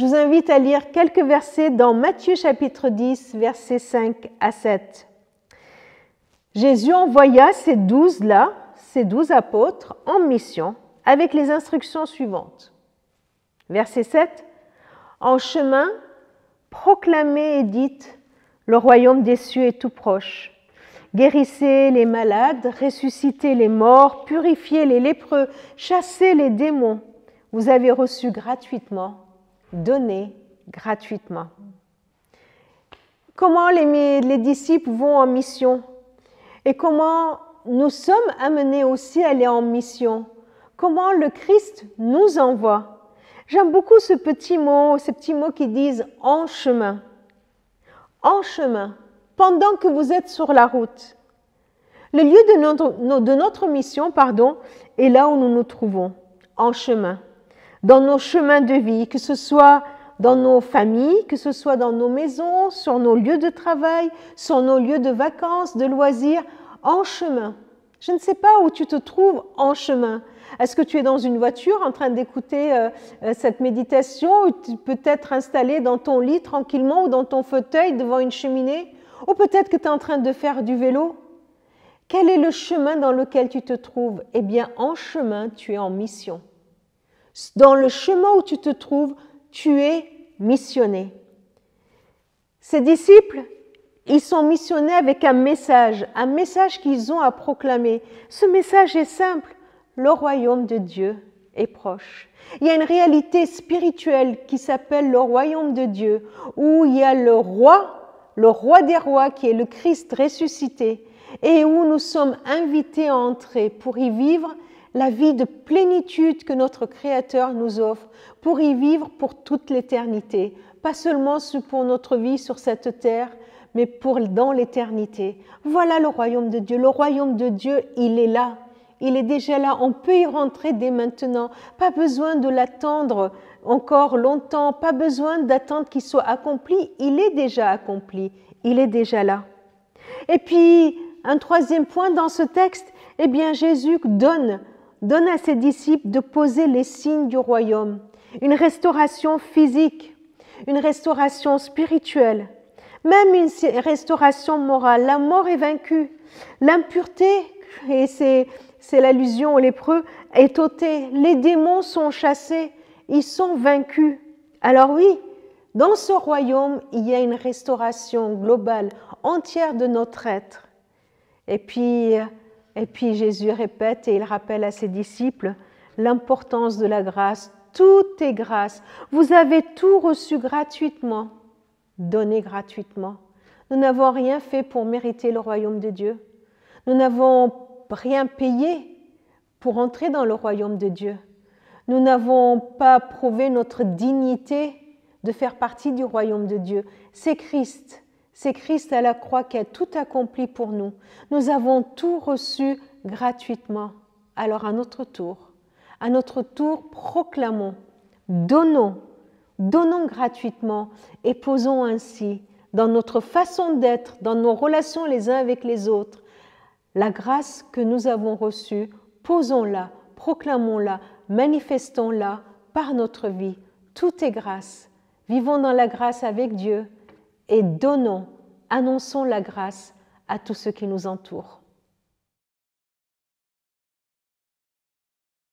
Je vous invite à lire quelques versets dans Matthieu chapitre 10, versets 5 à 7. Jésus envoya ces 12 apôtres, en mission avec les instructions suivantes. Verset 7. En chemin, proclamez et dites, le royaume des cieux est tout proche. Guérissez les malades, ressuscitez les morts, purifiez les lépreux, chassez les démons. Vous avez reçu gratuitement, donnez gratuitement. Comment les disciples vont en mission? Et comment nous sommes amenés aussi à aller en mission? Comment le Christ nous envoie? J'aime beaucoup ces petits mots qui disent « en chemin ». En chemin, pendant que vous êtes sur la route. Le lieu de notre mission, est là où nous nous trouvons, en chemin. Dans nos chemins de vie, que ce soit dans nos familles, que ce soit dans nos maisons, sur nos lieux de travail, sur nos lieux de vacances, de loisirs, en chemin. Je ne sais pas où tu te trouves en chemin. Est-ce que tu es dans une voiture en train d'écouter cette méditation ou tu peux être installé dans ton lit tranquillement ou dans ton fauteuil devant une cheminée ou peut-être que tu es en train de faire du vélo? Quel est le chemin dans lequel tu te trouves? Eh bien, en chemin, tu es en mission. Dans le chemin où tu te trouves, tu es missionné. Ces disciples, ils sont missionnés avec un message qu'ils ont à proclamer. Ce message est simple, le royaume de Dieu est proche. Il y a une réalité spirituelle qui s'appelle le royaume de Dieu, où il y a le roi des rois qui est le Christ ressuscité, et où nous sommes invités à entrer pour y vivre la vie de plénitude que notre Créateur nous offre, pour y vivre pour toute l'éternité, pas seulement pour notre vie sur cette terre, mais dans l'éternité. Voilà le royaume de Dieu. Le royaume de Dieu, il est là. Il est déjà là. On peut y rentrer dès maintenant. Pas besoin de l'attendre encore longtemps. Pas besoin d'attendre qu'il soit accompli. Il est déjà accompli. Il est déjà là. Et puis, un troisième point dans ce texte, eh bien, Jésus donne à ses disciples de poser les signes du royaume. Une restauration physique, une restauration spirituelle, même une restauration morale. La mort est vaincue. L'impureté, et c'est l'allusion aux lépreux, est ôtée. Les démons sont chassés. Ils sont vaincus. Alors oui, dans ce royaume, il y a une restauration globale, entière de notre être. Et puis Jésus répète et il rappelle à ses disciples l'importance de la grâce. Tout est grâce. Vous avez tout reçu gratuitement. Donné gratuitement. Nous n'avons rien fait pour mériter le royaume de Dieu. Nous n'avons rien payé pour entrer dans le royaume de Dieu. Nous n'avons pas prouvé notre dignité de faire partie du royaume de Dieu. C'est Christ à la croix qui a tout accompli pour nous. Nous avons tout reçu gratuitement. Alors à notre tour, proclamons, donnons gratuitement et posons ainsi dans notre façon d'être, dans nos relations les uns avec les autres, la grâce que nous avons reçue, posons-la, proclamons-la, manifestons-la par notre vie. Tout est grâce. Vivons dans la grâce avec Dieu et annonçons la grâce à tous ceux qui nous entourent.